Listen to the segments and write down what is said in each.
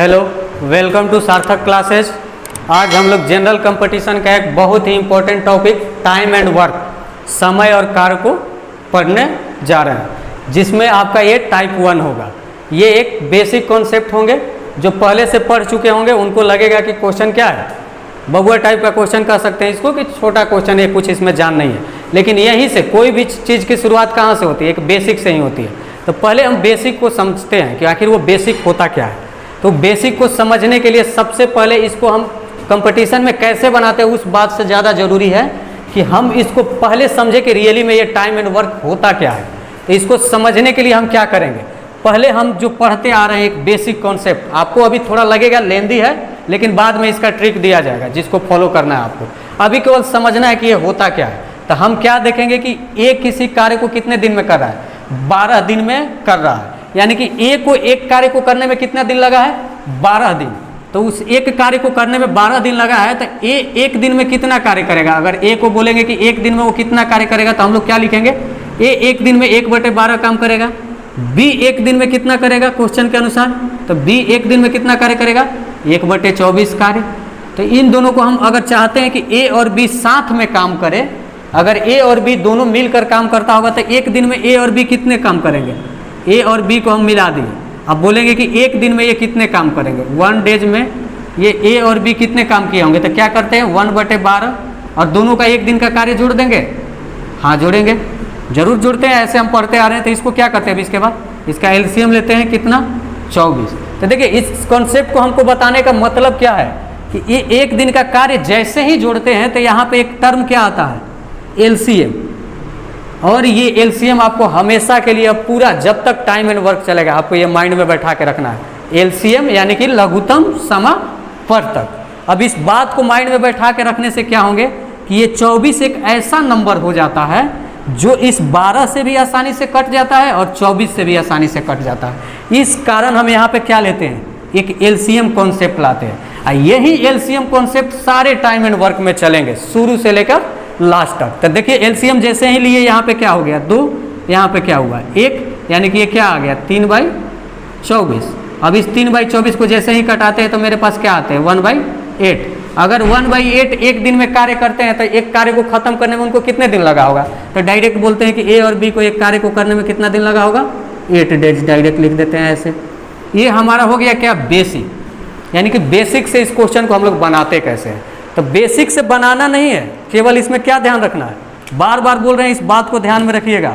Hello, welcome to Sarthak classes. आज हम लोग जनरल कंपटीशन का एक बहुत ही important topic time and work, समय और कार्य को पढ़ने जा रहे हैं, जिसमें आपका ये टाइप 1 होगा। ये एक बेसिक कॉन्सेप्ट होंगे, जो पहले से पढ़ चुके होंगे उनको लगेगा कि क्वेश्चन क्या है, बबुआ टाइप का क्वेश्चन कह सकते हैं इसको, कि छोटा क्वेश्चन है, कुछ इसमें जान नहीं है। लेकिन यहीं से कोई भी चीज़ की शुरुआत कहाँ से होती है? एक बेसिक से ही होती है। तो पहले हम बेसिक को समझते हैं कि आखिर वो बेसिक होता क्या है। तो बेसिक को समझने के लिए सबसे पहले इसको हम कंपटीशन में कैसे बनाते हैं, उस बात से ज़्यादा ज़रूरी है कि हम इसको पहले समझे कि रियली में ये टाइम एंड वर्क होता क्या है। तो इसको समझने के लिए हम क्या करेंगे, पहले हम जो पढ़ते आ रहे हैं एक बेसिक कॉन्सेप्ट, आपको अभी थोड़ा लगेगा लेंदी है, लेकिन बाद में इसका ट्रिक दिया जाएगा जिसको फॉलो करना है आपको। अभी केवल समझना है कि ये होता क्या है। तो हम क्या देखेंगे कि ए किसी कार्य को कितने दिन में कर रहा है? 12 दिन में कर रहा है। यानी कि ए को एक कार्य को करने में कितना दिन लगा है? 12 दिन। तो उस एक कार्य को करने में 12 दिन लगा है, तो ए एक दिन में कितना कार्य करेगा? अगर ए को बोलेंगे कि एक दिन में वो कितना कार्य करेगा, तो हम लोग क्या लिखेंगे? ए एक दिन में 1/12 काम करेगा। बी एक दिन में कितना करेगा क्वेश्चन के अनुसार? तो बी एक दिन में कितना कार्य करेगा? 1/24 कार्य। तो इन दोनों को हम अगर चाहते हैं कि ए और बी साथ में काम करें, अगर ए और बी दोनों मिलकर काम करता होगा, तो एक दिन में ए और बी कितने काम करेंगे? ए और बी को हम मिला दिए। अब बोलेंगे कि एक दिन में ये कितने काम करेंगे? 1 डेज में ये ए और बी कितने काम किए होंगे? तो क्या करते हैं, 1/12 और दोनों का एक दिन का कार्य जोड़ देंगे। हाँ जोड़ेंगे, जरूर जोड़ते हैं, ऐसे हम पढ़ते आ रहे हैं। तो इसको क्या करते हैं अभी इसके बाद? इसका एलसीएम लेते हैं, कितना? 24। तो देखिए इस कॉन्सेप्ट को हमको बताने का मतलब क्या है कि ये एक दिन का कार्य जैसे ही जोड़ते हैं तो यहाँ पे एक टर्म क्या आता है? एलसीएम। और ये एलसीएम आपको हमेशा के लिए, अब पूरा जब तक टाइम एंड वर्क चलेगा, आपको ये माइंड में बैठा के रखना है। एलसीएम यानी कि लघुत्तम समापवर्तक। अब इस बात को माइंड में बैठा के रखने से क्या होंगे कि ये 24 एक ऐसा नंबर हो जाता है जो इस 12 से भी आसानी से कट जाता है और 24 से भी आसानी से कट जाता है। इस कारण हम यहाँ पे क्या लेते हैं? एक एलसीएम कॉन्सेप्ट लाते हैं। यही एलसीएम कॉन्सेप्ट सारे टाइम एंड वर्क में चलेंगे, शुरू से लेकर लास्ट तक। तो देखिए एलसीएम जैसे ही लिए, यहाँ पे क्या हो गया? 2, यहाँ पे क्या हुआ? 1, यानी कि ये क्या आ गया? 3/24। अब इस 3/24 को जैसे ही कटाते हैं तो मेरे पास क्या आते हैं? 1/8। अगर 1/8 एक दिन में कार्य करते हैं तो एक कार्य को खत्म करने में उनको कितने दिन लगा होगा? तो डायरेक्ट बोलते हैं कि ए और बी को एक कार्य को करने में कितना दिन लगा होगा? 8 डेज। डायरेक्ट लिख देते हैं ऐसे। ये हमारा हो गया क्या? बेसिक। यानी कि बेसिक से इस क्वेश्चन को हम लोग बनाते कैसे हैं। तो बेसिक से बनाना नहीं है, केवल इसमें क्या ध्यान रखना है, बार बार बोल रहे हैं, इस बात को ध्यान में रखिएगा।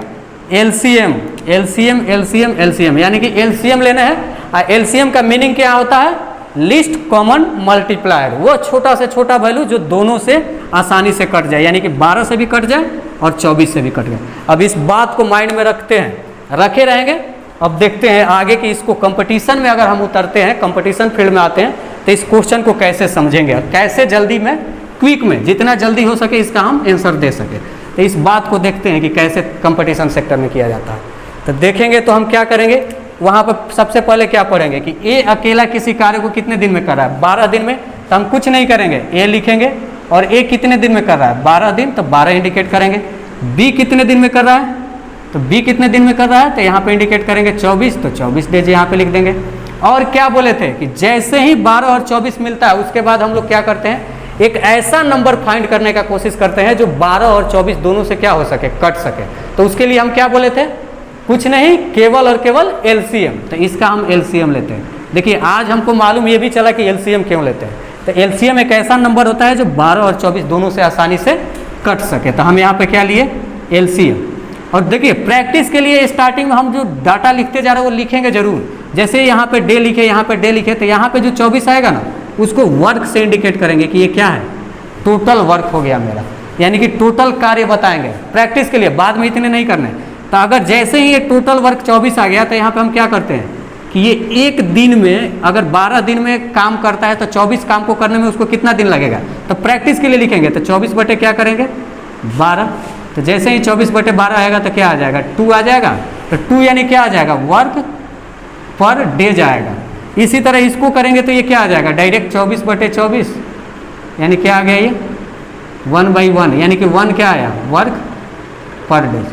एलसीएम एलसीएम एलसीएम एलसीएम, यानी कि एलसीएम लेना है। और एलसीएम का मीनिंग क्या होता है? List common multiplier. वो छोटा से छोटा वैल्यू जो दोनों से आसानी से कट जाए, यानी कि 12 से भी कट जाए और 24 से भी कट जाए। अब इस बात को माइंड में रखते हैं, रखे रहेंगे। अब देखते हैं आगे कि इसको कंपटीशन में अगर हम उतरते हैं, कंपटीशन फील्ड में आते हैं, तो इस क्वेश्चन को कैसे समझेंगे, कैसे जल्दी में, क्विक में, जितना जल्दी हो सके इसका हम आंसर दे सके। तो इस बात को देखते हैं कि कैसे कंपटीशन सेक्टर में किया जाता है। तो देखेंगे तो हम क्या करेंगे, वहाँ पर सबसे पहले क्या पढ़ेंगे कि ए अकेला किसी कार्य को कितने दिन में कर रहा है? 12 दिन में। तो हम कुछ नहीं करेंगे, ए लिखेंगे और ए कितने दिन में कर रहा है? 12 दिन। तो 12 इंडिकेट करेंगे। बी कितने दिन में कर रहा है? तो बी कितने दिन में कर रहा है? तो यहाँ पे इंडिकेट करेंगे 24। तो 24 डेज यहाँ पे लिख देंगे। और क्या बोले थे कि जैसे ही 12 और 24 मिलता है, उसके बाद हम लोग क्या करते हैं, एक ऐसा नंबर फाइंड करने का कोशिश करते हैं जो 12 और 24 दोनों से क्या हो सके? कट सके। तो उसके लिए हम क्या बोले थे? कुछ नहीं, केवल और केवल एलसीएम। तो इसका हम एलसीएम लेते हैं। देखिए आज हमको मालूम ये भी चला कि एलसीएम क्यों लेते हैं। तो एलसीएम एक ऐसा नंबर होता है जो 12 और 24 दोनों से आसानी से कट सके। तो हम यहाँ पे क्या लिए? एलसीएम। और देखिए प्रैक्टिस के लिए स्टार्टिंग में हम जो डाटा लिखते जा रहे हैं वो लिखेंगे जरूर। जैसे यहाँ पे डे लिखे, यहाँ पे डे लिखे, तो यहाँ पे जो 24 आएगा ना, उसको वर्क से इंडिकेट करेंगे कि ये क्या है? टोटल वर्क हो गया मेरा, यानी कि टोटल कार्य बताएंगे प्रैक्टिस के लिए, बाद में इतने नहीं करने। तो अगर जैसे ही ये टोटल वर्क 24 आ गया, तो यहाँ पे हम क्या करते हैं कि ये एक दिन में, अगर 12 दिन में काम करता है तो 24 काम को करने में उसको कितना दिन लगेगा? तो प्रैक्टिस के लिए लिखेंगे। तो 24 बटे क्या करेंगे? 12। तो जैसे ही 24/12 आएगा तो क्या आ जाएगा? 2 आ जाएगा। तो 2 यानी क्या आ जाएगा? वर्क पर डे जाएगा। इसी तरह इसको करेंगे तो ये क्या आ जाएगा? डायरेक्ट 24/24, यानी क्या आ गया? ये 1/1, यानी कि 1 क्या आया? Work per day.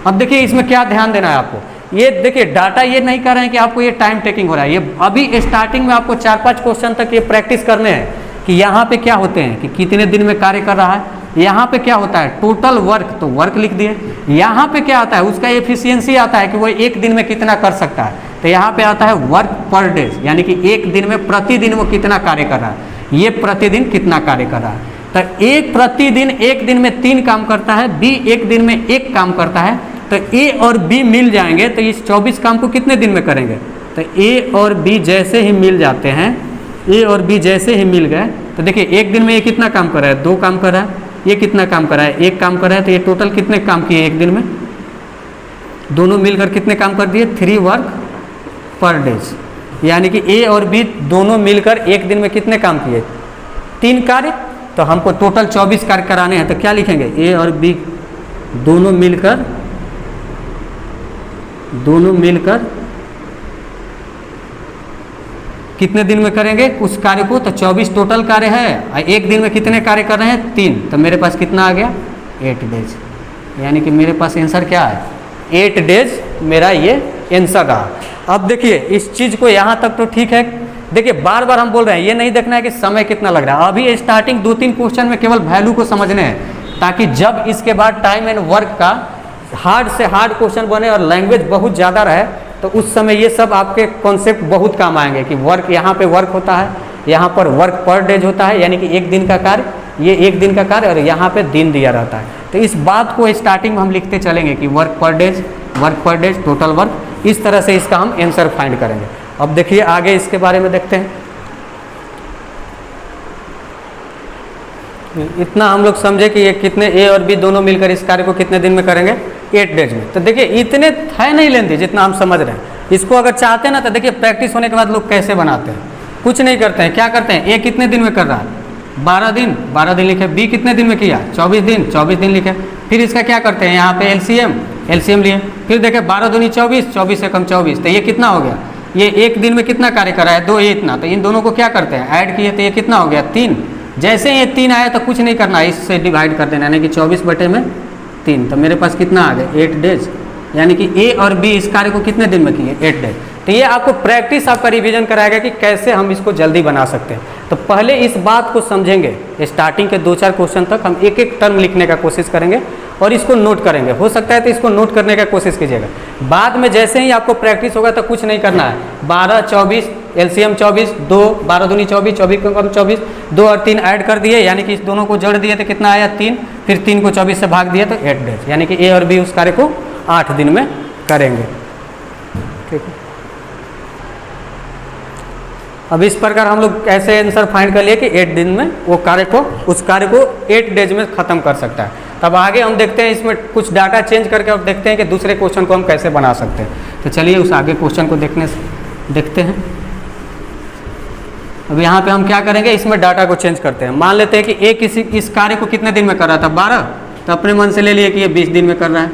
अब देखिए इसमें क्या ध्यान देना है आपको ये देखिए डाटा ये नहीं कर रहे हैं कि आपको ये टाइम टेकिंग हो रहा है, ये अभी स्टार्टिंग में आपको 4-5 क्वेश्चन तक ये प्रैक्टिस करने हैं कि यहाँ पे क्या होते हैं कि कितने दिन में कार्य कर रहा है, यहाँ पे क्या होता है टोटल वर्क, तो वर्क लिख दिए। यहाँ पे क्या आता है उसका एफिशिएंसी आता है कि वो एक दिन में कितना कर सकता है, तो यहाँ पे आता है वर्क पर डे, यानी कि एक दिन में प्रतिदिन वो कितना कार्य कर रहा है, ये प्रतिदिन कितना कार्य कर रहा है। तो एक प्रतिदिन एक दिन में 3 काम करता है, बी एक दिन में 1 काम करता है, तो ए और बी मिल जाएंगे तो इस 24 काम को कितने दिन में करेंगे। तो ए और बी जैसे ही मिल जाते हैं, ए और बी जैसे ही मिल गए तो देखिए एक दिन में ये कितना काम कर रहा है, 2 काम कर रहा है, ये कितना काम कर रहा है, 1 काम कर रहा है, तो ये टोटल कितने काम किए एक दिन में, दोनों मिलकर कितने काम कर दिए 3 वर्क पर डेज, यानी कि ए और बी दोनों मिलकर एक दिन में कितने काम किए 3 कार्य। तो हमको टोटल 24 कार्य कराने हैं, तो क्या लिखेंगे ए और बी दोनों मिलकर कितने दिन में करेंगे उस कार्य को, तो 24 टोटल कार्य है, एक दिन में कितने कार्य कर रहे हैं 3, तो मेरे पास कितना आ गया 8 डेज, यानी कि मेरे पास आंसर क्या है 8 डेज मेरा ये आंसर रहा। अब देखिए इस चीज़ को यहाँ तक तो ठीक है, देखिए बार बार हम बोल रहे हैं ये नहीं देखना है कि समय कितना लग रहा है, अभी स्टार्टिंग 2-3 क्वेश्चन में केवल वैल्यू को समझने हैं, ताकि जब इसके बाद टाइम एंड वर्क का हार्ड से हार्ड क्वेश्चन बने और लैंग्वेज बहुत ज़्यादा रहे, तो उस समय ये सब आपके कॉन्सेप्ट बहुत काम आएंगे कि वर्क यहाँ पे वर्क होता है, यहाँ पर वर्क पर डेज होता है, यानी कि एक दिन का कार्य, ये एक दिन का कार्य, और यहाँ पे दिन दिया रहता है। तो इस बात को स्टार्टिंग में हम लिखते चलेंगे कि work per days total work, इस तरह से इसका हम आंसर फाइंड करेंगे। अब देखिए आगे इसके बारे में देखते हैं। इतना हम लोग समझे कि ये कितने ए और बी दोनों मिलकर इस कार्य को कितने दिन में करेंगे 8 डेज में। तो देखिए इतने है नहीं लेंथी जितना हम समझ रहे हैं, इसको अगर चाहते हैं ना तो देखिए प्रैक्टिस होने के बाद लोग कैसे बनाते हैं, कुछ नहीं करते हैं, क्या करते हैं ए कितने दिन में कर रहा है 12 दिन लिखे, बी कितने दिन में किया 24 दिन लिखे, फिर इसका क्या करते हैं यहाँ पे एलसीएम लिए, फिर देखें 12 दूनी 24 से कम 24, तो ये कितना हो गया, ये एक दिन में कितना कार्य कर रहा है 2, ये इतना, तो इन दोनों को क्या करते हैं ऐड किए, तो ये कितना हो गया 3, जैसे ये 3 आया तो कुछ नहीं करना, इससे डिवाइड कर देना, यानी कि 24/3, तो मेरे पास कितना आ गया 8 डेज, यानी कि ए और बी इस कार्य को कितने दिन में किए 8 डेज। तो ये आपको प्रैक्टिस आपका रिवीजन कराएगा कि कैसे हम इसको जल्दी बना सकते हैं। तो पहले इस बात को समझेंगे, स्टार्टिंग के 2-4 क्वेश्चन तक हम एक एक टर्म लिखने का कोशिश करेंगे और इसको नोट करेंगे, हो सकता है तो इसको नोट करने का कोशिश कीजिएगा। बाद में जैसे ही आपको प्रैक्टिस होगा तो कुछ नहीं करना है, 12 24 एलसीएम 24, 2 12 दूनी 24, 24 कम 24, 2 और 3 ऐड कर दिए, यानी कि इस दोनों को जोड़ दिए तो कितना आया 3, फिर 3 को 24 से भाग दिया तो 8 डेज, यानी कि ए और बी उस कार्य को 8 दिन में करेंगे। ठीक है, अब इस प्रकार हम लोग ऐसे आंसर फाइंड कर लिए कि 8 दिन में वो कार्य को उस कार्य को 8 डेज में ख़त्म कर सकता है। तब आगे हम देखते हैं इसमें कुछ डाटा चेंज करके और देखते हैं कि दूसरे क्वेश्चन को हम कैसे बना सकते हैं। तो चलिए उस आगे क्वेश्चन को देखते हैं। अब यहाँ पे हम क्या करेंगे, इसमें डाटा को चेंज करते हैं। मान लेते हैं कि ए किसी इस कार्य को कितने दिन में कर रहा था 12, तो अपने मन से ले लिए कि ये 20 दिन में कर रहा है।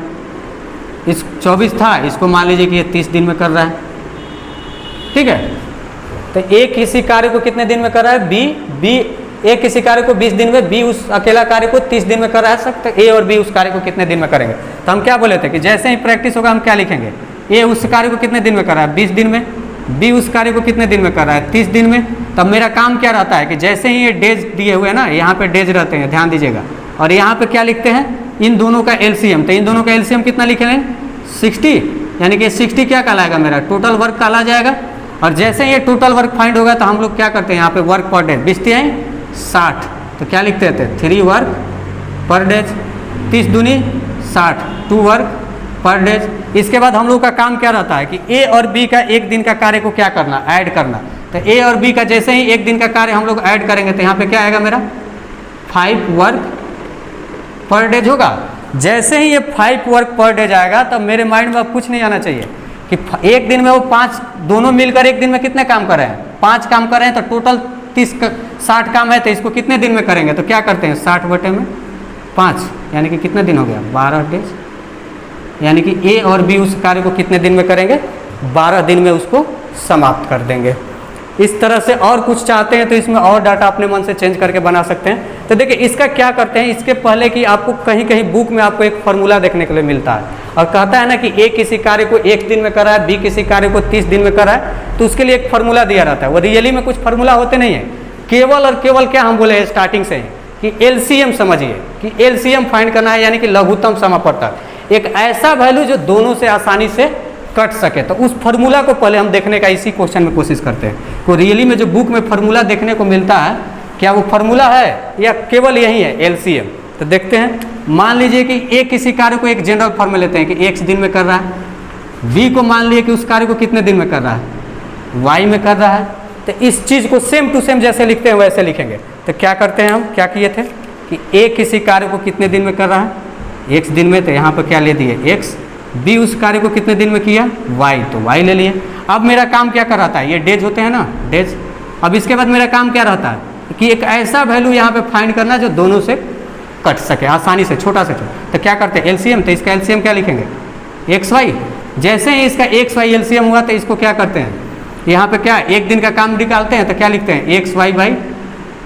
इस 24 था, इसको मान लीजिए कि ये 30 दिन में कर रहा है। ठीक है, तो ए किसी कार्य को कितने दिन में कर रहा है बी ए किसी कार्य को 20 दिन में, बी उस अकेला कार्य को 30 दिन में कर रहा है। सकते ए और बी उस कार्य को कितने दिन में करेंगे। तो हम क्या बोले थे कि जैसे ही प्रैक्टिस होगा हम क्या लिखेंगे, ए उस कार्य को कितने दिन में कर रहा है 20 दिन में, बी उस कार्य को कितने दिन में कर रहा है 30 दिन में। तब मेरा काम क्या रहता है कि जैसे ही ये डेज दिए हुए हैं ना, यहाँ पे डेज रहते हैं, ध्यान दीजिएगा, और यहाँ पे क्या लिखते हैं इन दोनों का एलसीएम। तो इन दोनों का एलसीएम कितना लिखेंगे 60, यानी कि 60 क्या कहलाएगा मेरा टोटल वर्क कहला जाएगा। और जैसे ये टोटल वर्क फाइंड होगा तो हम लोग क्या करते हैं यहाँ पे वर्क पर डे 20 हैं 60, तो क्या लिखते थे 3 वर्क पर डेज, 30 दूनी 60, 2 वर्क पर डेज। इसके बाद हम लोग का काम क्या रहता है कि ए और बी का एक दिन का कार्य को क्या करना ऐड करना। तो ए और बी का जैसे ही एक दिन का कार्य हम लोग ऐड करेंगे तो यहाँ पे क्या आएगा मेरा 5 वर्क पर डेज होगा। जैसे ही ये 5 वर्क पर डेज आएगा तब मेरे माइंड में अब कुछ नहीं आना चाहिए कि एक दिन में वो 5 दोनों मिलकर एक दिन में कितने काम कर रहे हैं 5 काम कर रहे हैं, तो टोटल 60 काम है, तो इसको कितने दिन में करेंगे। तो क्या करते हैं 60/5, यानी कि कितने दिन हो गया 12 डेज, यानी कि ए और बी उस कार्य को कितने दिन में करेंगे 12 दिन में उसको समाप्त कर देंगे। इस तरह से और कुछ चाहते हैं तो इसमें और डाटा अपने मन से चेंज करके बना सकते हैं। तो देखिए इसका क्या करते हैं, इसके पहले कि आपको कहीं कहीं बुक में आपको एक फार्मूला देखने के लिए मिलता है, और कहता है ना कि ए किसी कार्य को 1 दिन में कर रहा है, बी किसी कार्य को 30 दिन में कर रहा है, तो उसके लिए एक फार्मूला दिया रहता है। वो रियली में कुछ फार्मूला होते नहीं है, केवल और केवल क्या हम बोले स्टार्टिंग से ही कि एलसीएम समझिए कि एलसीएम फाइंड करना है, यानी कि लघुत्तम समापवर्तक, एक ऐसा वैल्यू जो दोनों से आसानी से कट सके। तो उस फार्मूला को पहले हम देखने का इसी क्वेश्चन में कोशिश करते हैं। तो रियली में जो बुक में फार्मूला देखने को मिलता है, क्या वो फार्मूला है या केवल यही है एलसीएम? तो देखते हैं। मान लीजिए कि ए किसी कार्य को एक जनरल फॉर्म में लेते हैं कि x दिन में कर रहा है, बी को मान लिए कि उस कार्य को कितने दिन में कर रहा है, y में कर रहा है। तो इस चीज़ को सेम टू सेम जैसे लिखते हैं वैसे लिखेंगे। तो क्या करते हैं, हम क्या किए थे कि ए किसी कार्य को कितने दिन में कर रहा है, x दिन में, तो यहाँ पर क्या ले दिए x, बी उस कार्य को कितने दिन में किया y, तो y ले लिए। अब मेरा काम क्या कर रहा था, ये डेज होते हैं ना, डेज। अब इसके बाद मेरा काम क्या रहता है कि एक ऐसा वैल्यू यहाँ पे फाइंड करना जो दोनों से कट सके आसानी से, छोटा से छोटा। तो क्या करते हैं एलसीएम, तो इसका एलसीएम क्या लिखेंगे एक्स वाई। जैसे ही इसका एक्स वाई एलसीएम हुआ तो इसको क्या करते हैं, यहाँ पे क्या 1 दिन का काम निकालते हैं, तो क्या लिखते हैं एक्स वाई बाई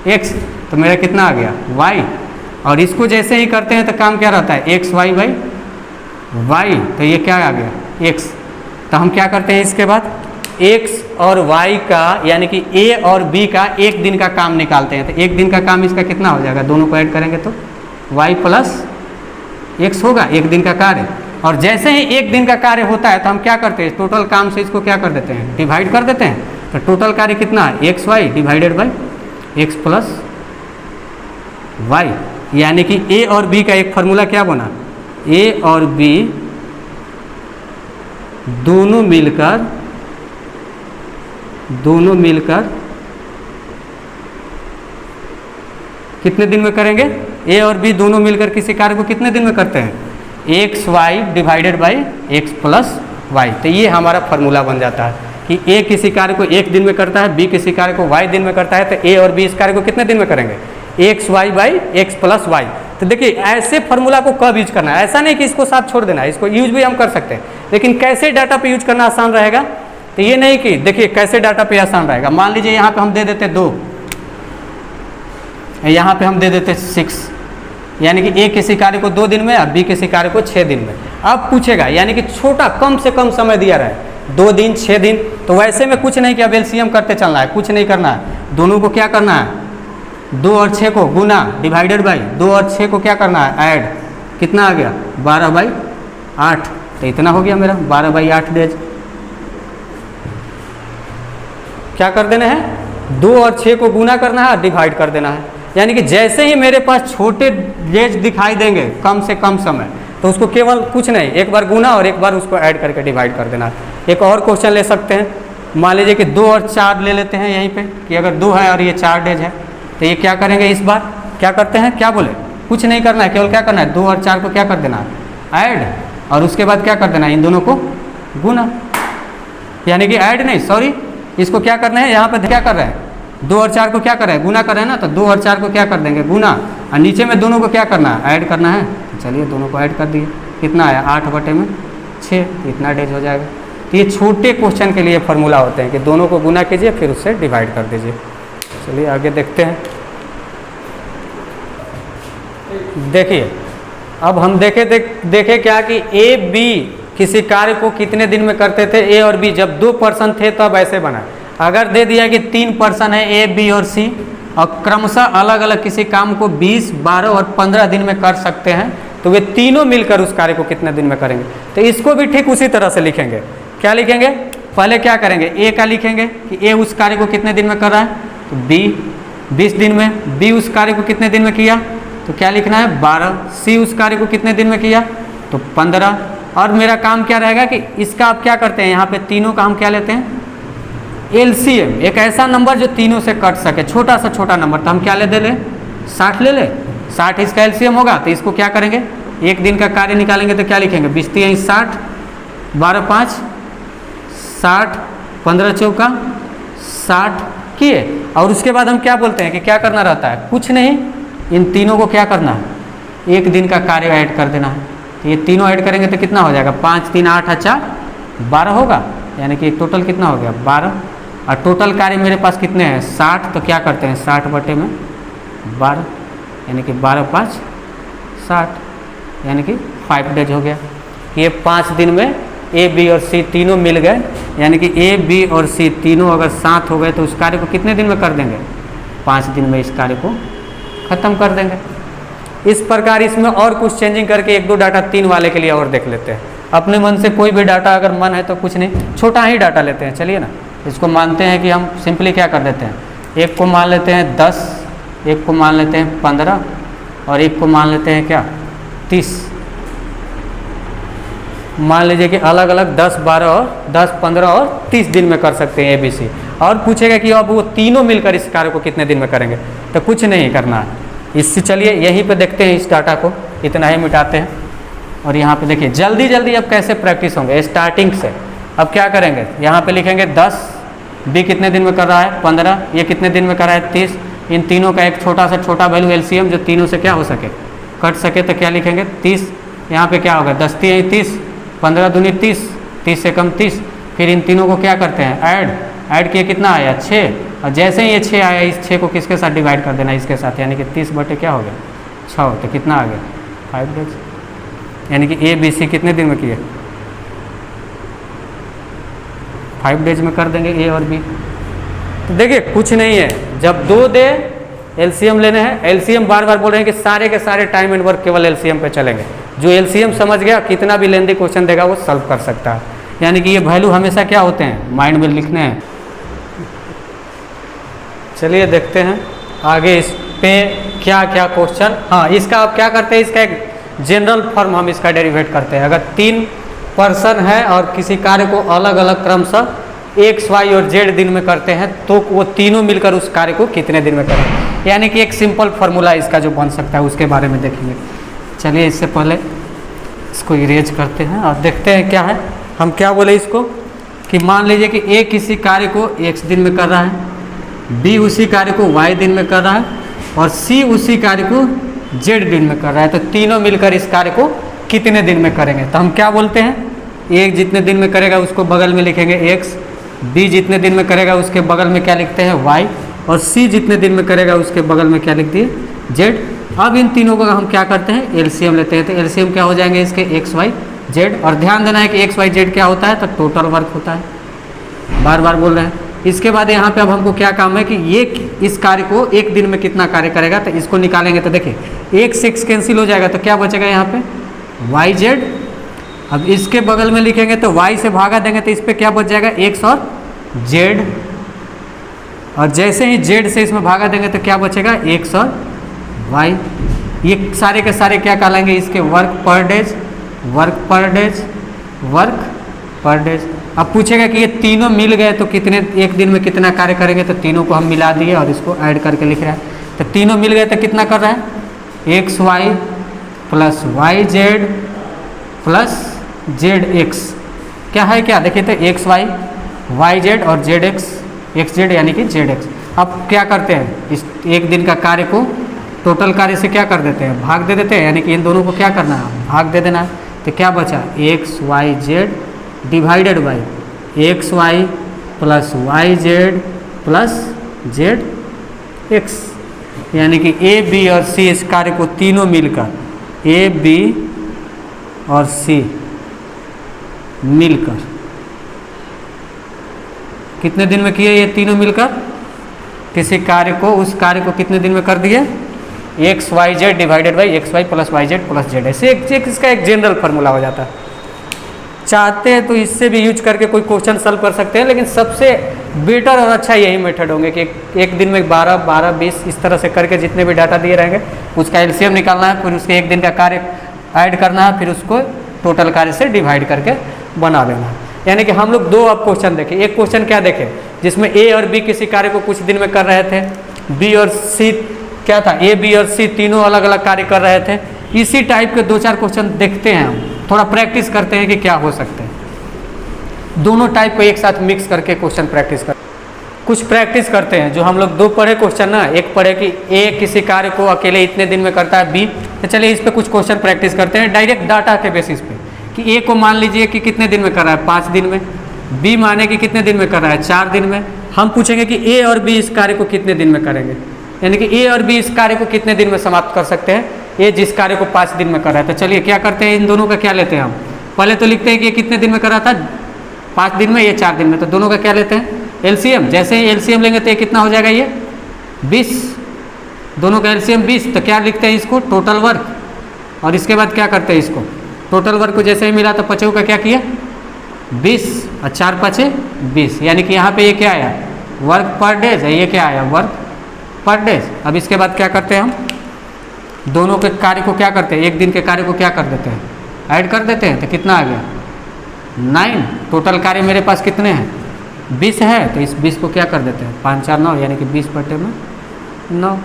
एक्स, तो मेरा कितना आ गया वाई। और इसको जैसे ही करते हैं तो काम क्या रहता है एक्स वाई बाई वाई, तो ये क्या आ गया एक्स। तो हम क्या करते हैं इसके बाद x और y का यानी कि a और b का 1 दिन का काम निकालते हैं। तो 1 दिन का काम इसका कितना हो जाएगा, दोनों को ऐड करेंगे तो y प्लस x होगा 1 दिन का कार्य। और जैसे ही 1 दिन का कार्य होता है तो हम क्या करते हैं, टोटल काम से इसको क्या कर देते हैं, डिवाइड कर देते हैं। तो टोटल कार्य कितना है x y divided by x plus y, यानी कि a और b का एक फार्मूला क्या बना, a और b दोनों मिलकर कितने दिन में करेंगे, ए और बी दोनों मिलकर किसी कार्य को कितने दिन में करते हैं, x y divided by x plus y. तो ये हमारा फार्मूला बन जाता है कि ए किसी कार्य को 1 दिन में करता है, बी किसी कार्य को y दिन में करता है, तो ए और बी इस कार्य को कितने दिन में करेंगे, x y by x plus y. तो देखिए ऐसे फार्मूला को कब यूज करना है, ऐसा नहीं कि इसको साथ छोड़ देना है, इसको यूज भी हम कर सकते हैं, लेकिन कैसे डाटा पे यूज करना आसान रहेगा। तो ये नहीं कि देखिए कैसे डाटा पे आसान रहेगा, मान लीजिए यहाँ पे हम दे देते 2, यहाँ पे हम दे देते 6, यानी कि ए किसी कार्य को 2 दिन में और बी किसी कार्य को 6 दिन में। अब पूछेगा यानी कि छोटा कम से कम समय दिया रहे 2 दिन 6 दिन, तो वैसे में कुछ नहीं कि अब एलसीएम करते चलना है, कुछ नहीं करना है। दोनों को क्या करना है, 2 और 6 को गुना डिवाइडेड बाई 2 और 6 को क्या करना है ऐड, कितना आ गया 12 बाई 8। तो इतना हो गया मेरा 12 बाई 8 डेज। क्या कर देना है, 2 और 6 को गुना करना है और डिवाइड कर देना है। यानी कि जैसे ही मेरे पास छोटे डेज दिखाई देंगे कम से कम समय, तो उसको केवल कुछ नहीं, एक बार गुना और एक बार उसको ऐड करके डिवाइड कर देना है। एक और क्वेश्चन ले सकते हैं, मान लीजिए कि 2 और 4 ले लेते हैं यहीं पे कि अगर 2 है और ये 4 डेज है, तो ये क्या करेंगे, इस बार क्या करते हैं, क्या बोले, कुछ नहीं करना है, केवल क्या करना है 2 और 4 को क्या कर देना है ऐड, और उसके बाद क्या कर देना है इन दोनों को गुना। यानी कि ऐड नहीं, सॉरी, इसको क्या करना है, यहाँ पे क्या कर रहे हैं 2 और 4 को क्या कर रहे हैं गुना कर रहे हैं ना, तो 2 और 4 को क्या कर देंगे गुना, और नीचे में दोनों को क्या करना है ऐड करना है। तो चलिए दोनों को ऐड कर दिए, कितना आया 8/6, इतना डेज हो जाएगा। तो ये छोटे क्वेश्चन के लिए फार्मूला होते हैं कि दोनों को गुना कीजिए फिर उससे डिवाइड कर दीजिए। चलिए आगे देखते हैं। देखिए अब हम देखे क्या कि ए बी किसी कार्य को कितने दिन में करते थे, ए और बी जब 2 पर्सन थे तब ऐसे बना। अगर दे दिया कि 3 पर्सन है ए बी और सी, और क्रमशः अलग अलग किसी काम को 20, 12 और 15 दिन में कर सकते हैं, तो वे तीनों मिलकर उस कार्य को कितने दिन में करेंगे। तो इसको भी ठीक उसी तरह से लिखेंगे। क्या लिखेंगे, पहले क्या करेंगे, ए का लिखेंगे कि ए उस कार्य को कितने दिन में कर रहा है, तो बी 20 दिन में, बी उस कार्य को कितने दिन में किया, तो क्या लिखना है 12, सी उस कार्य को कितने दिन में किया, तो 15। और मेरा काम क्या रहेगा कि इसका आप क्या करते हैं, यहाँ पे तीनों का हम क्या लेते हैं एलसीएम, एक ऐसा नंबर जो तीनों से कट सके, छोटा सा छोटा नंबर। तो हम क्या ले दे ले 60 ले ले, 60 इसका एलसीएम होगा। तो इसको क्या करेंगे, 1 दिन का कार्य निकालेंगे तो क्या लिखेंगे 20 × 60, 12 × 5 60, 15 × 60 किए। और उसके बाद हम क्या बोलते हैं कि क्या करना रहता है, कुछ नहीं, इन तीनों को क्या करना है 1 दिन का कार्य ऐड कर देना है। तो ये तीनों ऐड करेंगे तो कितना हो जाएगा 5 × 3 = 8, अच्छा 12 होगा, यानी कि टोटल कितना हो गया 12। और टोटल कार्य मेरे पास कितने हैं 60, तो क्या करते हैं 60/12, यानी कि 12 × 5 = 60, यानी कि 5 डेज हो गया। कि ये 5 दिन में ए बी और सी तीनों मिल गए, यानी कि ए बी और सी तीनों अगर साथ हो गए तो उस कार्य को कितने दिन में कर देंगे? 5 दिन में इस कार्य को ख़त्म कर देंगे। इस प्रकार इसमें और कुछ चेंजिंग करके 1-2 डाटा 3 वाले के लिए और देख लेते हैं। अपने मन से कोई भी डाटा अगर मन है तो कुछ नहीं, छोटा ही डाटा लेते हैं। चलिए ना, इसको मानते हैं कि हम सिंपली क्या कर देते हैं, एक को मान लेते हैं 10, एक को मान लेते हैं 15 और एक को मान लेते हैं क्या 30। मान लीजिए कि अलग अलग 10, 12 और 10, 15 और 30 दिन में कर सकते हैं ABC। और पूछेगा कि अब वो तीनों मिलकर इस कार्य को कितने दिन में करेंगे, तो कुछ नहीं करना है। इससे चलिए यहीं पे देखते हैं, इस डाटा को इतना ही मिटाते हैं। और यहाँ पे देखिए जल्दी जल्दी अब कैसे प्रैक्टिस होंगे स्टार्टिंग से। अब क्या करेंगे, यहाँ पे लिखेंगे 10, B कितने दिन में कर रहा है 15, ये कितने दिन में कर रहा है 30। इन तीनों का एक छोटा सा छोटा वैल्यू LCM जो तीनों से क्या हो सके कट सके, तो क्या लिखेंगे 30। यहाँ पे क्या होगा 10 3 30, 15 दूनी 30, 30 से कम 30। फिर इन तीनों को क्या करते हैं ऐड किए, कितना आया 6। और जैसे ही ये 6 आया, इस 6 को किसके साथ डिवाइड कर देना, इसके साथ, यानी कि 30 बटे क्या हो गया 6, तो कितना आ गया 5 डेज। यानी कि ABC कितने दिन में किए 5 डेज में कर देंगे A और B। तो देखिए कुछ नहीं है, जब 2 दे LCM लेने हैं। LCM बार बार बोल रहे हैं कि सारे के सारे टाइम एंड वर्क केवल LCM पे चलेंगे। जो LCM समझ गया कितना भी लेंदी क्वेश्चन देगा वो सॉल्व कर सकता है। यानी कि ये वैल्यू हमेशा क्या होते हैं, माइंड में लिखने हैं। चलिए देखते हैं आगे इस पे क्या क्या क्वेश्चन। हाँ, इसका आप क्या करते हैं, इसका एक जनरल फॉर्म हम इसका डेरिवेट करते हैं। अगर 3 पर्सन है और किसी कार्य को अलग अलग क्रमशः X, Y और Z दिन में करते हैं, तो वो तीनों मिलकर उस कार्य को कितने दिन में करेंगे। यानी कि एक सिंपल फार्मूला इसका जो बन सकता है उसके बारे में देखेंगे। चलिए इससे पहले इसको इरेज करते हैं और देखते हैं क्या है। हम क्या बोले इसको कि मान लीजिए कि A किसी कार्य को X दिन में कर रहा है, B उसी कार्य को Y दिन में कर रहा है और C उसी कार्य को Z दिन में कर रहा है। तो तीनों मिलकर इस कार्य को कितने दिन में करेंगे। तो हम क्या बोलते हैं, A जितने दिन में करेगा उसको बगल में लिखेंगे X, B जितने दिन में करेगा उसके बगल में क्या लिखते हैं Y, और C जितने दिन में करेगा उसके बगल में क्या लिख दिए Z। अब इन तीनों को हम क्या करते हैं LCM लेते हैं। तो LCM क्या हो जाएंगे इसके X, Y, Z। और ध्यान देना है कि X, Y, Z क्या होता है, तो टोटल वर्क होता है, बार बार बोल रहे हैं। इसके बाद यहाँ पे अब हमको क्या काम है कि ये इस कार्य को एक दिन में कितना कार्य करेगा, तो इसको निकालेंगे। तो देखिए 1 से 6 कैंसिल हो जाएगा, तो क्या बचेगा यहाँ पे YZ। अब इसके बगल में लिखेंगे तो Y से भागा देंगे तो इस पर क्या बच जाएगा X और Z। और जैसे ही Z से इसमें भागा देंगे तो क्या बचेगा X और Y। ये सारे के सारे क्या कहलाएंगे इसके work per days, work per days, work per days. अब पूछेगा कि ये तीनों मिल गए तो कितने एक दिन में कितना कार्य करेंगे, तो तीनों को हम मिला दिए और इसको ऐड करके लिख रहे हैं। तो तीनों मिल गए तो कितना कर रहा है XY plus YZ plus ZX। क्या है क्या देखिए, तो XY, YZ और ZX, XZ यानी कि ZX। अब क्या करते हैं, इस एक दिन का कार्य को टोटल कार्य से क्या कर देते हैं, भाग दे देते हैं। यानी कि इन दोनों को क्या करना है, भाग दे देना है। तो क्या बचा XYZ divided by XY plus YZ plus ZX। यानी कि A, B और C इस कार्य को तीनों मिलकर, A, B और C मिलकर कितने दिन में किए, ये तीनों मिलकर किसी कार्य को, उस कार्य को कितने दिन में कर दिए XYZ divided by XY plus YZ plus Z। ऐसे इसका एक जनरल फार्मूला हो जाता है। चाहते हैं तो इससे भी यूज करके कोई क्वेश्चन सॉल्व कर सकते हैं, लेकिन सबसे बेटर और अच्छा यही मेथड होंगे कि एक दिन में 12, 12, 20 इस तरह से करके जितने भी डाटा दिए रहेंगे उसका LCM निकालना है, फिर उसके एक दिन का कार्य ऐड करना है, फिर उसको टोटल कार्य से डिवाइड करके बना लेना है। यानी कि हम लोग 2 अब क्वेश्चन देखें। एक क्वेश्चन क्या देखें जिसमें A और B किसी कार्य को कुछ दिन में कर रहे थे, B और C क्या था, A, B और C तीनों अलग अलग कार्य कर रहे थे। इसी टाइप के 2-4 क्वेश्चन देखते हैं, हम थोड़ा प्रैक्टिस करते हैं कि क्या हो सकते हैं। दोनों टाइप को एक साथ मिक्स करके क्वेश्चन प्रैक्टिस कर कुछ प्रैक्टिस करते हैं। जो हम लोग 2 पढ़े क्वेश्चन ना, एक पढ़े कि A किसी कार्य को अकेले इतने दिन में करता है B, तो चलिए इस पे कुछ क्वेश्चन प्रैक्टिस करते हैं डायरेक्ट डाटा के बेसिस पे कि A को मान लीजिए कि कितने दिन में कर रहा है 5 दिन में, B माने कि कितने दिन में कर रहा है 4 दिन में। हम पूछेंगे कि A और B इस कार्य को कितने दिन में करेंगे, यानी कि A और B इस कार्य को कितने दिन में समाप्त कर सकते हैं, A जिस कार्य को 5 दिन में कर रहा है। तो चलिए क्या करते हैं, इन दोनों का क्या लेते हैं हम पहले तो लिखते हैं कि ये कितने दिन में करा था, 5 दिन में, ये 4 दिन में, तो दोनों का क्या लेते हैं एलसीएम। जैसे ही एलसीएम लेंगे तो ये कितना हो जाएगा, ये 20, दोनों का एलसीएम 20, तो क्या लिखते हैं इसको टोटल वर्क। और इसके बाद क्या करते हैं इसको टोटल वर्क को जैसे ही मिला तो पचों का क्या किया 20 और 4 पचे 20, यानी कि यहाँ पे ये क्या आया वर्क पर डेज है, ये क्या आया वर्क पर डेज। अब इसके बाद क्या करते हैं हम दोनों के कार्य को क्या करते हैं, एक दिन के कार्य को क्या कर देते हैं ऐड कर देते हैं, तो कितना आ गया 9। टोटल कार्य मेरे पास कितने हैं 20 है, तो इस 20 को क्या कर देते हैं 5 4 9, यानी कि 20 बटे में 9,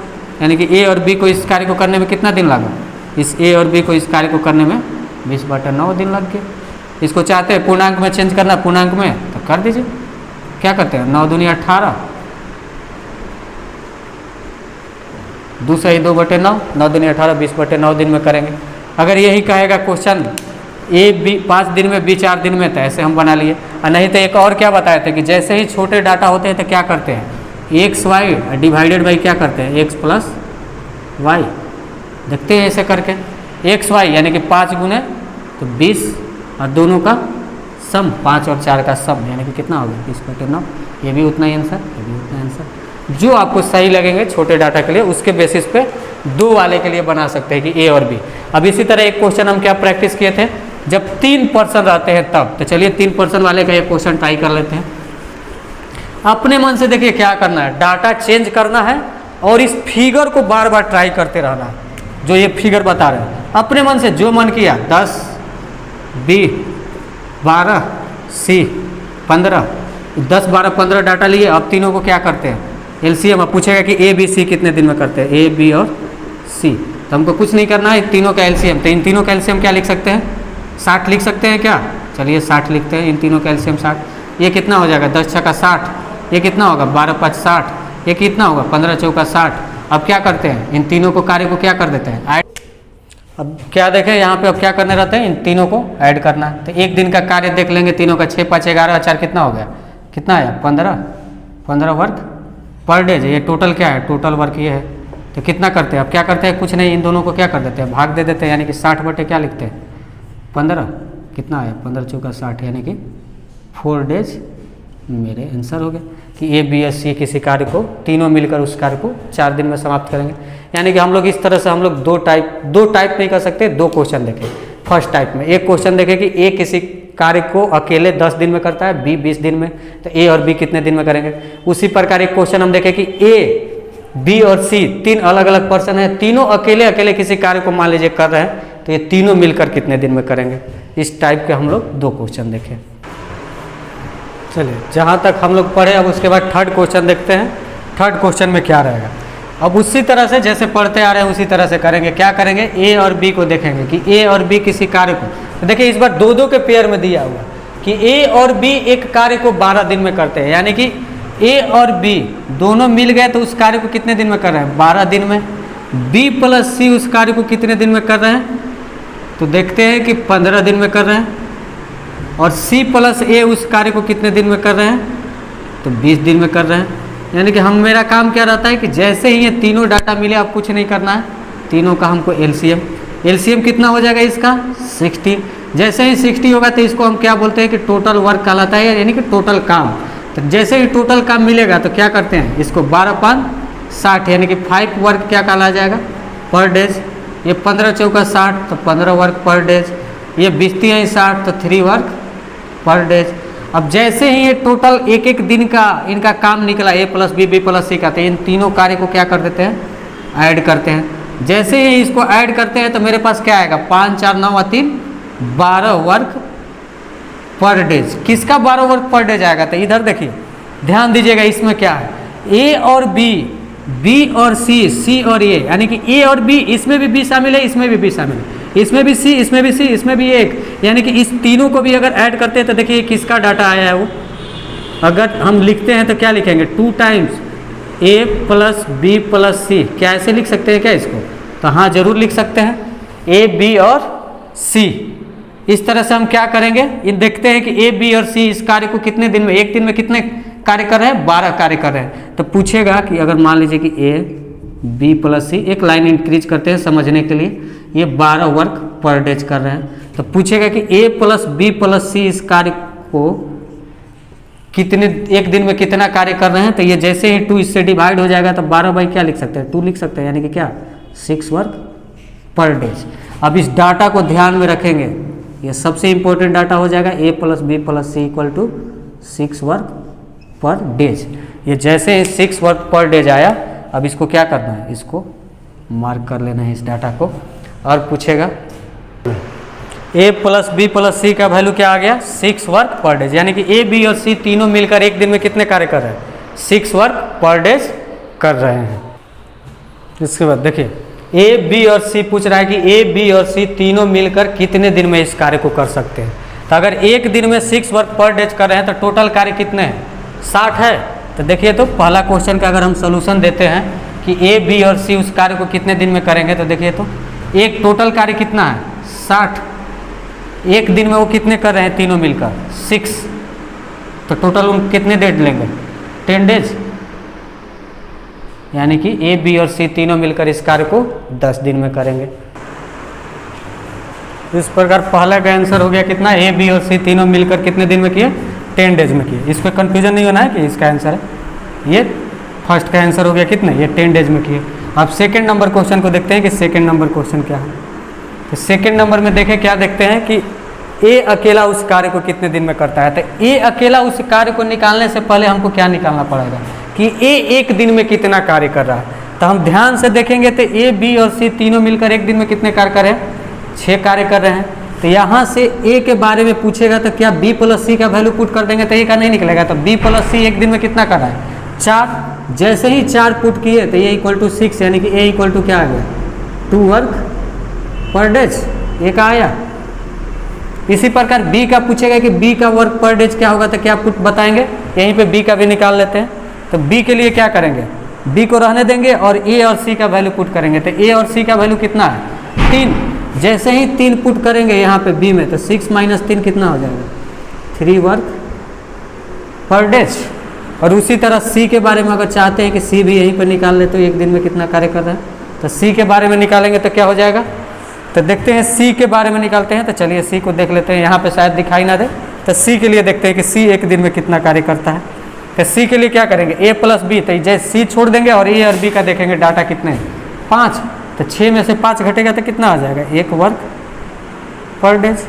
यानी कि ए और बी को इस कार्य को करने में कितना दिन लगा, इस ए और बी को इस कार्य को करने में 20 बटे 9 दिन लग गए। इसको चाहते हैं पूर्णांक में चेंज करना, पूर्णांक में तो कर दीजिए, क्या करते हैं 9 दूनी 18, 2 सही 2 बटे 9, 9 दूनी 18, 20 बटे 9 दिन में करेंगे। अगर यही कहेगा क्वेश्चन ए बी 5 दिन में बी 4 दिन में, तो ऐसे हम बना लिए। और नहीं तो एक और क्या बताए थे कि जैसे ही छोटे डाटा होते हैं तो क्या करते हैं एक्स वाई डिवाइडेड बाई क्या करते हैं एक्स प्लस वाई, देखते हैं ऐसे करके एक्स वाई यानी कि 5 गुने तो 20 और दोनों का सम 5 और 4 का सम यानी कि कितना हो गया 20 बटे 9, ये भी उतना ही आंसर, ये भी उतना आंसर। जो आपको सही लगेंगे छोटे डाटा के लिए उसके बेसिस पे 2 वाले के लिए बना सकते हैं कि ए और बी। अब इसी तरह एक क्वेश्चन हम क्या प्रैक्टिस किए थे जब 3 पर्सन रहते हैं तब, तो चलिए 3 पर्सन वाले का एक क्वेश्चन ट्राई कर लेते हैं। अपने मन से देखिए क्या करना है, डाटा चेंज करना है और इस फिगर को बार बार ट्राई करते रहना है, जो ये फिगर बता रहे हैं अपने मन से जो मन किया 10 बी 12 सी 15, 10 12 15 डाटा लिए। अब तीनों को क्या करते हैं एलसीएम, अब पूछेगा कि ए बी सी कितने दिन में करते हैं, ए बी और सी, तो हमको कुछ नहीं करना है तीनों का एलसीएम। तो इन तीनों का एलसीएम क्या लिख सकते हैं 60 लिख सकते हैं क्या, चलिए 60 लिखते हैं, इन तीनों का एलसीएम 60। ये कितना हो जाएगा 10 छक्का 60, ये कितना होगा 12 5 60, ये कितना होगा 15 चौका 60। अब क्या करते हैं इन तीनों को कार्य को क्या कर देते हैं ऐड। अब क्या देखें यहाँ पे अब क्या करने रहते हैं इन तीनों को ऐड करना है। तो एक दिन का कार्य देख लेंगे तीनों का 6 5 11 4 कितना हो गया, कितना आया 15 वर्क पर डे। ये टोटल क्या है टोटल वर्क ये है, तो कितना करते हैं अब क्या करते हैं कुछ नहीं, इन दोनों को क्या कर देते हैं भाग दे देते हैं, यानी कि 60 बटे क्या लिखते हैं 15, कितना आया 15 चौका 60, यानी कि 4 डेज मेरे आंसर हो गया कि ए बी एस सी किसी कार्य को तीनों मिलकर उस कार्य को 4 दिन में समाप्त करेंगे। यानी कि हम लोग इस तरह से हम लोग दो टाइप नहीं कर सकते, 2 क्वेश्चन देखें। फर्स्ट टाइप में एक क्वेश्चन देखें कि ए किसी कार्य को अकेले 10 दिन में करता है, बी 20 दिन में, तो ए और बी कितने दिन में करेंगे। उसी प्रकार एक क्वेश्चन हम देखें कि ए बी और सी 3 अलग अलग पर्सन है, तीनों अकेले अकेले किसी कार्य को मान लीजिए कर रहे हैं, तो ये तीनों मिलकर कितने दिन में करेंगे। इस टाइप के हम लोग 2 क्वेश्चन देखें। चलिए जहाँ तक हम लोग पढ़े, अब उसके बाद थर्ड क्वेश्चन देखते हैं। थर्ड क्वेश्चन में क्या रहेगा, अब उसी तरह से जैसे पढ़ते आ रहे हैं उसी तरह से करेंगे। क्या करेंगे ए और बी को देखेंगे कि ए और बी किसी कार्य को, तो देखिए इस बार 2 के पेयर में दिया हुआ कि ए और बी एक कार्य को 12 दिन में करते हैं, यानी कि ए और बी दोनों मिल गए तो उस कार्य को कितने दिन में कर रहे हैं 12 दिन में। बी प्लस सी उस कार्य को कितने दिन में कर रहे हैं, तो देखते हैं कि 15 दिन में कर रहे हैं। और सी प्लस ए उस कार्य को कितने दिन में कर रहे हैं, तो 20 दिन में कर रहे हैं। यानी कि हम मेरा काम क्या रहता है कि जैसे ही ये तीनों डाटा मिले अब कुछ नहीं करना है, तीनों का हमको एलसीएम कितना हो जाएगा इसका 60। जैसे ही 60 होगा तो इसको हम क्या बोलते हैं कि टोटल वर्क कहलाता है, यानी कि टोटल काम। तो जैसे ही टोटल काम मिलेगा तो क्या करते हैं इसको 12 5 60, यानी कि 5 वर्क क्या कहला जाएगा पर डेज। ये 15 चौका 60 तो 15 वर्क पर डेज, ये 20 3 60 तो 3 वर्क पर डेज। अब जैसे ही ये टोटल एक एक दिन का इनका काम निकला ए प्लस बी बी प्लस सी का, तो इन तीनों कार्य को क्या कर देते हैं ऐड करते हैं। जैसे ही इसको ऐड करते हैं तो मेरे पास क्या आएगा 5 4 9 और 3 12 वर्क पर डेज। किसका 12 वर्क पर डेज आएगा, तो इधर देखिए ध्यान दीजिएगा इसमें क्या है ए और बी, बी और सी, सी और ए, यानी कि ए और बी, इसमें भी बी शामिल है, इसमें भी बी शामिल है, इसमें भी सी, इसमें भी सी, इसमें भी एक, यानी कि इस तीनों को भी अगर ऐड करते हैं तो देखिए किसका डाटा आया है वो। अगर हम लिखते हैं तो क्या लिखेंगे 2 टाइम्स ए प्लस बी प्लस सी, क्या ऐसे लिख सकते हैं क्या इसको, तो हाँ जरूर लिख सकते हैं ए बी और सी। इस तरह से हम क्या करेंगे इन देखते हैं कि ए बी और सी इस कार्य को कितने दिन में, एक दिन में कितने कार्य कर रहे हैं 12 कार्य कर रहे हैं। तो पूछेगा कि अगर मान लीजिए कि ए बी प्लस सी, एक लाइन इंक्रीज करते हैं समझने के लिए, ये 12 वर्क पर डेज कर रहे हैं, तो पूछेगा कि a प्लस बी प्लस सी इस कार्य को कितने एक दिन में कितना कार्य कर रहे हैं। तो ये जैसे ही 2 इससे डिवाइड हो जाएगा तो 12 बाई क्या लिख सकते हैं 2 लिख सकते हैं, यानी कि क्या 6 वर्क पर डेज। अब इस डाटा को ध्यान में रखेंगे, ये सबसे इंपॉर्टेंट डाटा हो जाएगा a plus b plus c equal to 6 work per days. ये जैसे ही 6 वर्क पर डेज आया, अब इसको क्या करना है, इसको मार्क कर लेना है इस डाटा को। और पूछेगा a प्लस बी प्लस सी का वैल्यू क्या आ गया 6 वर्क पर डेज, यानी कि a b और c तीनों मिलकर एक दिन में कितने कार्य कर रहे हैं 6 वर्क पर डेज कर रहे हैं। इसके बाद देखिए a b और c पूछ रहा है कि a b और c तीनों मिलकर कितने दिन में इस कार्य को कर सकते हैं। तो अगर एक दिन में 6 वर्क पर डेज कर रहे हैं तो टोटल कार्य कितने हैं 60 है। तो देखिए तो पहला क्वेश्चन का अगर हम सोल्यूशन देते हैं कि a b और c उस कार्य को कितने दिन में करेंगे, तो देखिए तो एक टोटल कार्य कितना है 60, एक दिन में वो कितने कर रहे हैं तीनों मिलकर 6, तो टोटल उन कितने डेज लेंगे 10 डेज, यानी कि a b और c तीनों मिलकर इस कार्य को 10 दिन में करेंगे। इस प्रकार पहला का आंसर हो गया कितना a b और c तीनों मिलकर कितने दिन में किए 10 डेज में किए। इसमें कंफ्यूजन नहीं होना है कि इसका आंसर है, ये फर्स्ट का आंसर हो गया कितने ये 10 डेज में किए। अब सेकंड नंबर क्वेश्चन को देखते हैं कि सेकंड नंबर क्वेश्चन क्या है। तो सेकंड नंबर में देखें क्या देखते हैं कि ए अकेला उस कार्य को कितने दिन में करता है। तो ए अकेला उस कार्य को निकालने से पहले हमको क्या निकालना पड़ेगा कि ए एक दिन में कितना कार्य कर रहा है। तो हम ध्यान से देखेंगे तो ए बी और सी तीनों मिलकर एक दिन में कितने कार्य कर रहे हैं 6 कार्य कर रहे हैं। तो यहाँ से ए के बारे में पूछेगा तो क्या बी प्लस सी का वैल्यू पुट कर देंगे तो ए का नहीं निकलेगा। तो बी प्लस सी एक दिन में कितना कर रहा है 4, जैसे ही 4 पुट किए तो ये इक्वल टू 6, यानी कि ए इक्वल टू क्या आ गया 2 वर्क पर डेज, ए का आया। इसी प्रकार बी का पूछेगा कि बी का वर्क पर डेज क्या होगा, तो क्या पुट बताएंगे, यहीं पे बी का भी निकाल लेते हैं। तो बी के लिए क्या करेंगे बी को रहने देंगे और ए और सी का वैल्यू पुट करेंगे। तो ए और सी का वैल्यू कितना है 3, जैसे ही 3 पुट करेंगे यहाँ पे बी में तो 6 माइनस 3 कितना हो जाएगा 3 वर्क पर डेज। और उसी तरह सी के बारे में अगर चाहते हैं कि सी भी यहीं पर निकाल ले तो एक दिन में कितना कार्य कर रहा है, तो सी के बारे में निकालेंगे तो क्या हो जाएगा। तो देखते हैं सी के बारे में निकालते हैं। तो चलिए सी को देख लेते हैं, यहाँ पे शायद दिखाई ना दे। तो सी के लिए देखते हैं कि सी एक दिन में कितना कार्य करता है। तो सी के लिए क्या करेंगे ए प्लस बी, तो जैसे सी छोड़ देंगे और ए और बी का देखेंगे डाटा कितने हैं 5, तो 6 में से 5 घटेगा तो कितना आ जाएगा 1 वर्क पर डेज,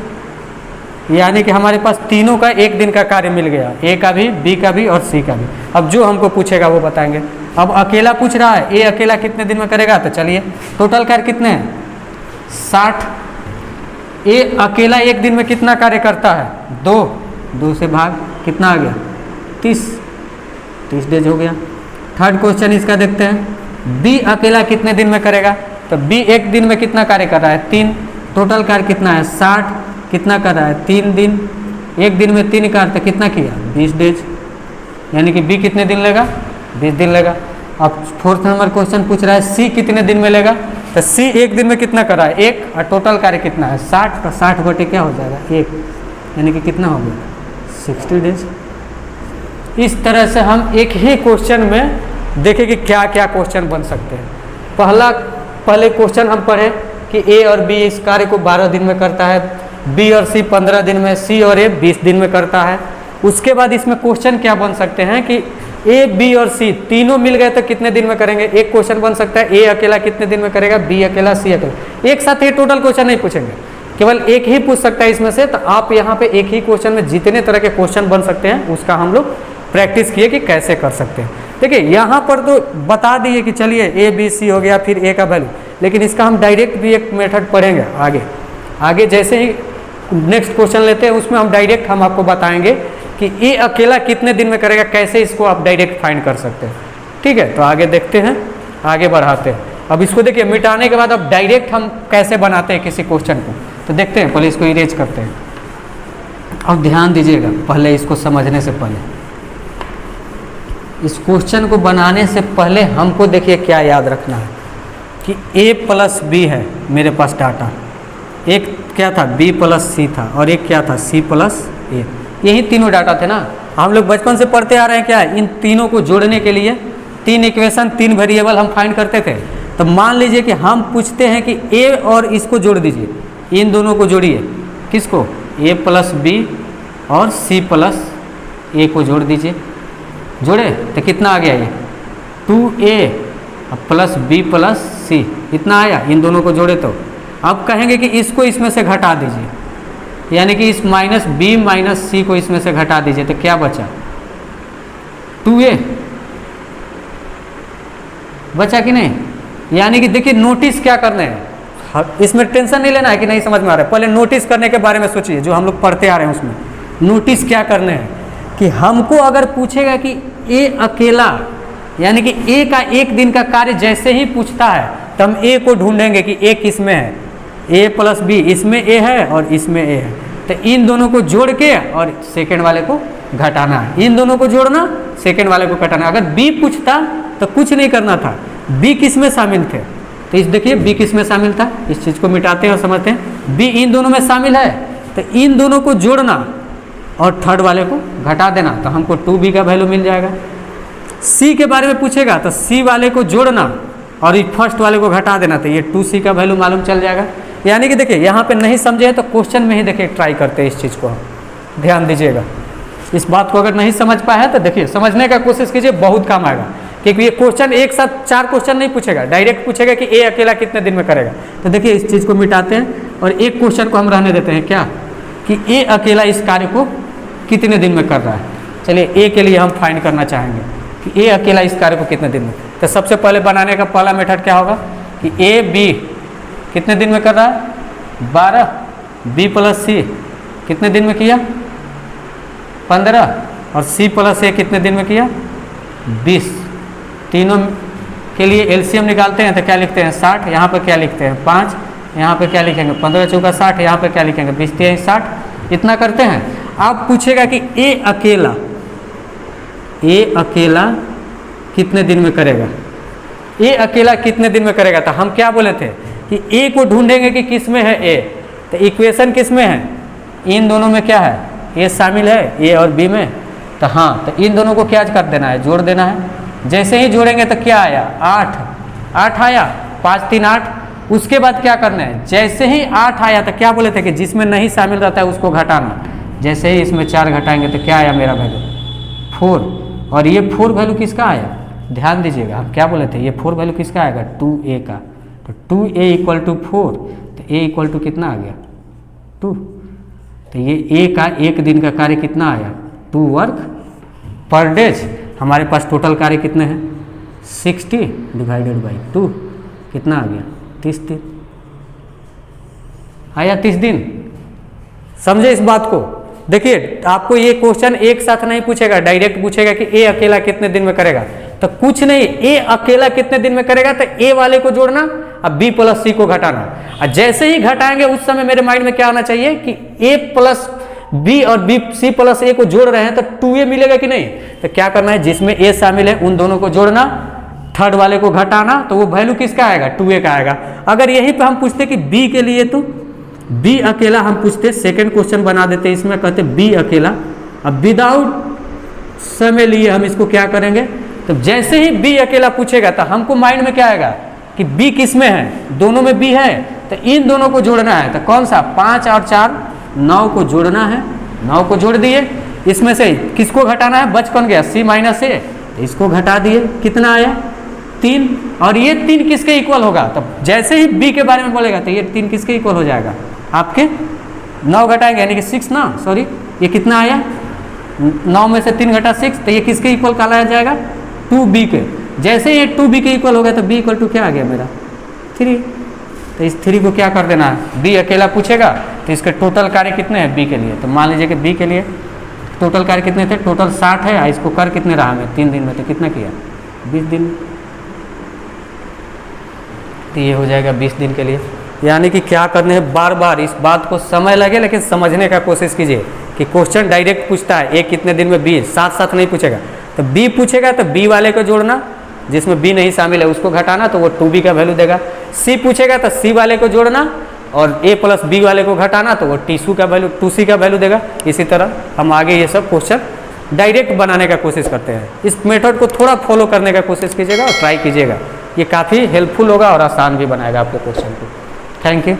यानी कि हमारे पास तीनों का एक दिन का कार्य मिल गया, ए का भी बी का भी और सी का भी। अब जो हमको पूछेगा वो बताएंगे। अब अकेला पूछ रहा है ए अकेला कितने दिन में करेगा, तो चलिए टोटल कार्य कितने हैं 60। ए अकेला एक दिन में कितना कार्य करता है 2 से भाग कितना आ गया 30 डेज हो गया। थर्ड क्वेश्चन इसका देखते हैं बी अकेला कितने दिन में करेगा। तो बी एक दिन में कितना कार्य कर रहा है 3, टोटल कार्य कितना है 60, कितना कर रहा है 3 दिन, एक दिन में 3 कार्य तो कितना किया 20 डेज, यानी कि बी कितने दिन लेगा 20 दिन लेगा। अब फोर्थ नंबर क्वेश्चन पूछ रहा है सी कितने दिन में लेगा। तो सी एक दिन में कितना कर रहा है 1, और टोटल कार्य कितना है 60, तो 60 बटे क्या हो जाएगा 1, यानी कि कितना हो गया 60 डेज। इस तरह से हम एक ही क्वेश्चन में देखें कि क्या क्या क्वेश्चन बन सकते हैं। पहले क्वेश्चन हम पढ़े कि ए और बी इस कार्य को 12 दिन में करता है, बी और सी 15 दिन में, सी और ए 20 दिन में करता है। उसके बाद इसमें क्वेश्चन क्या बन सकते हैं कि ए बी और सी तीनों मिल गए तो कितने दिन में करेंगे। एक क्वेश्चन बन सकता है ए अकेला कितने दिन में करेगा, बी अकेला, सी अकेला। एक साथ ये टोटल क्वेश्चन नहीं पूछेंगे, केवल एक ही पूछ सकता है इसमें से। तो आप यहाँ पे एक ही क्वेश्चन में जितने तरह के क्वेश्चन बन सकते हैं उसका हम लोग प्रैक्टिस किए कि कैसे कर सकते हैं। देखिए यहाँ पर तो बता दिए कि चलिए ए बी सी हो गया, फिर ए का वैल्यू, लेकिन इसका हम डायरेक्ट भी एक मेथड पढ़ेंगे आगे जैसे ही नेक्स्ट क्वेश्चन लेते हैं उसमें हम डायरेक्ट हम आपको बताएंगे कि ए अकेला कितने दिन में करेगा, कैसे इसको आप डायरेक्ट फाइंड कर सकते हैं। ठीक है, तो आगे देखते हैं, आगे बढ़ाते हैं। अब इसको देखिए मिटाने के बाद अब डायरेक्ट हम कैसे बनाते हैं किसी क्वेश्चन को, तो देखते हैं। पहले इसको इरेज करते हैं। अब ध्यान दीजिएगा पहले इसको समझने से पहले, इस क्वेश्चन को बनाने से पहले हमको देखिए क्या याद रखना है कि a प्लस बी है मेरे पास डाटा, एक क्या था b प्लस सी था और एक क्या था c प्लस ए, यही तीनों डाटा थे ना। हम लोग बचपन से पढ़ते आ रहे हैं क्या, इन तीनों को जोड़ने के लिए 3 इक्वेशन 3 वेरिएबल हम फाइंड करते थे। तो मान लीजिए कि हम पूछते हैं कि a और इसको जोड़ दीजिए, इन दोनों को जोड़िए, किसको, a प्लस बी और c प्लस ए को जोड़ दीजिए। जोड़े तो कितना आ गया ये 2a प्लस बी प्लस सी, इतना आया। इन दोनों को जोड़े तो अब कहेंगे कि इसको इसमें से घटा दीजिए, यानी कि इस माइनस बी माइनस सी को इसमें से घटा दीजिए तो क्या बचा 2a बचा कि नहीं। यानी कि देखिए नोटिस क्या करने हैं, इसमें टेंशन नहीं लेना है कि नहीं समझ में आ रहा है, पहले नोटिस करने के बारे में सोचिए। जो हम लोग पढ़ते आ रहे हैं उसमें नोटिस क्या करने हैं कि हमको अगर पूछेगा कि ए अकेला, यानी कि ए का एक दिन का कार्य जैसे ही पूछता है तो हम ए को ढूंढेंगे कि ए किस में है, ए प्लस बी, इसमें ए है और इसमें ए है, तो इन दोनों को जोड़ के और सेकंड वाले को घटाना है। इन दोनों को जोड़ना, सेकंड वाले को घटाना। अगर बी पूछता तो कुछ नहीं करना था, बी किस में शामिल थे, तो इस देखिए बी किस में शामिल था, इस चीज़ को मिटाते हैं और समझते हैं। बी इन दोनों में शामिल है तो इन दोनों को जोड़ना और थर्ड वाले को घटा देना, तो हमको 2b का वैल्यू मिल जाएगा। सी के बारे में पूछेगा तो सी वाले को जोड़ना और इस फर्स्ट वाले को घटा देना, तो ये 2c का वैल्यू मालूम चल जाएगा। यानी कि देखिए यहाँ पे नहीं समझे तो क्वेश्चन में ही देखिए ट्राई करते हैं इस चीज़ को, ध्यान दीजिएगा। इस बात को अगर नहीं समझ पाए हैं तो देखिए समझने का कोशिश कीजिए, बहुत काम आएगा। क्योंकि ये क्वेश्चन एक साथ 4 क्वेश्चन नहीं पूछेगा, डायरेक्ट पूछेगा कि ए अकेला कितने दिन में करेगा। तो देखिए इस चीज़ को मिटाते हैं और एक क्वेश्चन को हम रहने देते हैं, क्या कि ए अकेला इस कार्य को कितने दिन में कर रहा है। चलिए ए के लिए हम फाइंड करना चाहेंगे कि ए अकेला इस कार्य को कितने दिन में। तो सबसे पहले बनाने का पहला मेथड क्या होगा कि ए बी कितने दिन में कर रहा है 12, बी प्लस सी कितने दिन में किया 15 और सी प्लस ए कितने दिन में किया 20। तीनों के लिए एलसीएम निकालते हैं तो क्या लिखते हैं 60, यहाँ पर क्या लिखते हैं 5, यहाँ पे क्या लिखेंगे 15 चौका 60, यहाँ पे क्या लिखेंगे 20 3 60, इतना करते हैं। आप पूछेगा कि ए अकेला कितने दिन में करेगा, ए अकेला कितने दिन में करेगा। तो हम क्या बोले थे कि ए को ढूंढेंगे कि किस में है ए, तो इक्वेशन किस में है, इन दोनों में क्या है ए शामिल है, ए और बी में। तो हाँ, तो इन दोनों को क्या कर देना है, जोड़ देना है। जैसे ही जोड़ेंगे तो क्या आया 8 आया, 5 3 8। उसके बाद क्या करना है, जैसे ही 8 आया तो क्या बोले थे कि जिसमें नहीं शामिल रहता है उसको घटाना। जैसे ही इसमें 4 घटाएंगे तो क्या आया मेरा वैल्यू 4, और ये 4 वैल्यू किसका आया, ध्यान दीजिएगा हम क्या बोले थे, ये 4 वैल्यू किसका आएगा 2a का। तो 2a इक्वल टू 4, तो a इक्वल टू कितना आ गया 2। तो ये a का एक दिन का कार्य कितना आया 2 वर्क पर डेज। हमारे पास टोटल कार्य कितने हैं 60 डिवाइडेड बाई 2 कितना आ गया 30 दिन आया, 30 दिन। समझे इस बात को। देखिए आपको ये क्वेश्चन एक साथ नहीं पूछेगा, डायरेक्ट पूछेगा कि ए अकेला कितने दिन में करेगा। तो कुछ नहीं, ए अकेला कितने दिन में करेगा तो ए वाले को जोड़ना और बी प्लस सी को घटाना। और जैसे ही घटाएंगे उस समय मेरे माइंड में क्या आना चाहिए कि ए प्लस बी और बी सी प्लस ए को जोड़ रहे हैं तो 2a मिलेगा कि नहीं। तो क्या करना है, जिसमें ए शामिल है उन दोनों को जोड़ना, थर्ड वाले को घटाना, तो वो वैल्यू किसका आएगा 2a का आएगा। अगर यहीं पे हम पूछते कि बी के लिए तो बी अकेला हम पूछते, सेकंड क्वेश्चन बना देते इसमें, कहते बी अकेला। अब विदाउट समय लिए हम इसको क्या करेंगे, तो जैसे ही बी अकेला पूछेगा तो हमको माइंड में क्या आएगा कि बी किस में है, दोनों में बी है, तो इन दोनों को जोड़ना है। तो कौन सा 5 और 4 9 को जोड़ना है, 9 को जोड़ दिए। इसमें से किसको घटाना है, बच कौन गया सी माइनस ए, इसको घटा दिए, कितना आया 3। और ये 3 किसके इक्वल होगा, तो जैसे ही बी के बारे में बोलेगा तो ये 3 किसके इक्वल हो जाएगा आपके 9 घटाएंगे यानी कि 6 ना, सॉरी ये कितना आया 9 में से 3 घटा 6, तो ये किसके इक्वल कहलाया जाएगा 2b के। जैसे ये 2b के इक्वल हो गया तो b इक्वल टू क्या आ गया मेरा 3। तो इस 3 को क्या कर देना है, b अकेला पूछेगा तो इसके टोटल कार्य कितने हैं b के लिए। तो मान लीजिए कि b के लिए टोटल कार्य कितने थे, टोटल 60 है, इसको कर कितने रहा मैं 3 दिन में, तो कितना किया 20 दिन। तो ये हो जाएगा 20 दिन के लिए। यानी कि क्या करने हैं, बार बार इस बात को समय लगे लेकिन समझने का कोशिश कीजिए कि क्वेश्चन डायरेक्ट पूछता है एक कितने दिन में बी, साथ साथ नहीं पूछेगा। तो बी पूछेगा तो बी वाले को जोड़ना, जिसमें बी नहीं शामिल है उसको घटाना, तो वो 2b का वैल्यू देगा। सी पूछेगा तो सी वाले को जोड़ना और a प्लस बी वाले को घटाना, तो वो 2c का वैल्यू देगा। इसी तरह हम आगे ये सब क्वेश्चन डायरेक्ट बनाने का कोशिश करते हैं। इस मेथड को थोड़ा फॉलो करने का कोशिश कीजिएगा और ट्राई कीजिएगा, ये काफ़ी हेल्पफुल होगा और आसान भी बनाएगा आपके क्वेश्चन को। Thank you.